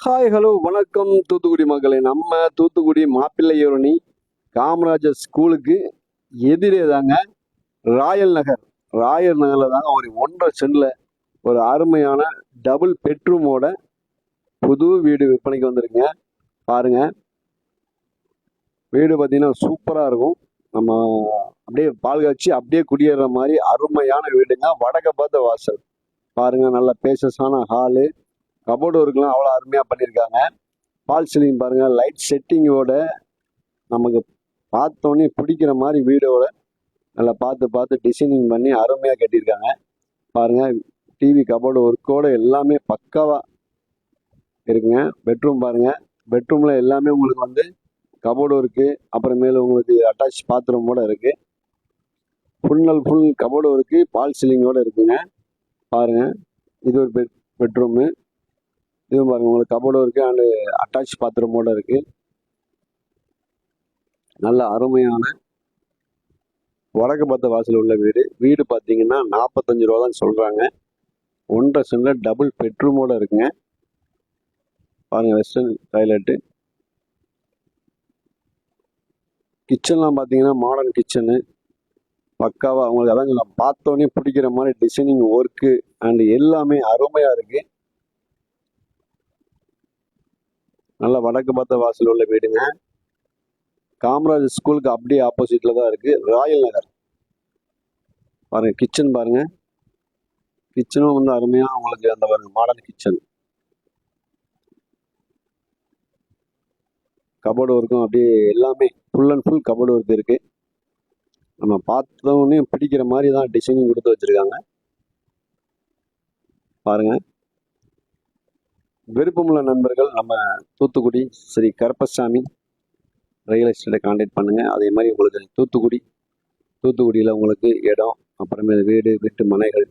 Hi hello வணக்கம் தூத்துக்குடி மக்களே. நம்ம தூத்துக்குடி மாப்பிள்ளையோரணி காமராஜர் ஸ்கூலுக்கு எதிரே தாங்க ராயல் நகர். ராயல் நகரில் தாங்க ஒரு 1.5 சென்ட்ல ஒரு அருமையான டபுள் பெட்ரூமோட புது வீடு விற்பனைக்கு வந்திருக்குங்க. பாருங்க, வீடு பார்த்தீங்கன்னா சூப்பராக இருக்கும். நம்ம அப்படியே பால் காய்ச்சி அப்படியே குடியேற மாதிரி அருமையான வீடுங்க. வடக்க பார்த்த வாசல் பாருங்க, நல்ல பேசஸான ஹாலு, கபோர்டு ஒர்க்லாம் அவ்வளோ அருமையாக பண்ணியிருக்காங்க. பால் சீலிங் பாருங்க, லைட் செட்டிங்கோட நமக்கு பார்த்தோன்னே பிடிக்கிற மாதிரி வீடோட நல்லா பார்த்து பார்த்து டிசைனிங் பண்ணி அருமையாக கட்டியிருக்காங்க. பாருங்க, டிவி கபோர்டு ஒர்க்கோட எல்லாமே பக்காவா இருக்குங்க. பெட்ரூம் பாருங்க, பெட்ரூம்ல எல்லாமே உங்களுக்கு வந்து கபோர்டு ஒர்க்கு, அப்புறமேல உங்களுக்கு அட்டாச் பாத்ரூமோட இருக்கு. Full and full cupboard work, false சீலிங்கோட இருக்குங்க. பாருங்க, இது ஒரு பெட்ரூமு. இதுவும் பாருங்க, உங்களுக்கு கபோர்டு இருக்கு அண்ட் அட்டாச் பாத்ரூமோட இருக்கு. நல்ல அருமையான வடக்கு பார்த்த வாசல் உள்ள வீடு. வீடு பார்த்தீங்கன்னா 45 ரூபா தான் சொல்றாங்க. 1.5 சென்ட்ல டபுள் பெட்ரூமோட இருக்குங்க. பாருங்க, வெஸ்டர்ன் டாய்லெட்டு. கிச்சன்லாம் பார்த்தீங்கன்னா மாடர்ன் கிச்சனு, பக்காவா உங்களுக்கு அதான் பார்த்தோன்னே பிடிக்கிற மாதிரி டிசைனிங் ஒர்க்கு அண்ட் எல்லாமே அருமையா இருக்கு. நல்ல வடக்கு பார்த்த வாசல் உள்ள வீடுங்க. காமராஜ் ஸ்கூலுக்கு அப்படியே ஆப்போசிட்ல தான் இருக்கு, ராயல் நகர். பாருங்க, கிச்சன் பாருங்க, கிச்சனும் வந்து அருமையா உங்களுக்கு அந்த பாருங்க மாடர்ன் கிச்சன். கபோர்டு ஒர்க்கும் அப்படியே எல்லாமே full and full cupboard work இருக்கு. நம்ம பார்த்தோன்னே பிடிக்கிற மாதிரி தான் டிசைனிங் கொடுத்து வச்சிருக்காங்க. பாருங்க, விருப்பமுள்ள நண்பர்கள் நம்ம தூத்துக்குடி ஸ்ரீ கருப்பசாமி ரியல் எஸ்டேட்டை கான்டாக்ட் பண்ணுங்க. அதே மாதிரி உங்களுக்கு தூத்துக்குடியில் உங்களுக்கு இடம், அப்புறமேல் வீடு, வீட்டு மனைகள்,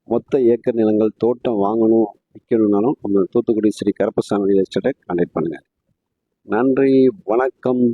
மொத்த ஏக்கர் நிலங்கள், தோட்டம் வாங்கணும் விற்கணும்னாலும் நம்ம தூத்துக்குடி ஸ்ரீ கருப்பசாமி ரியல் எஸ்டேட்டை கான்டாக்ட் பண்ணுங்க. நன்றி, வணக்கம்.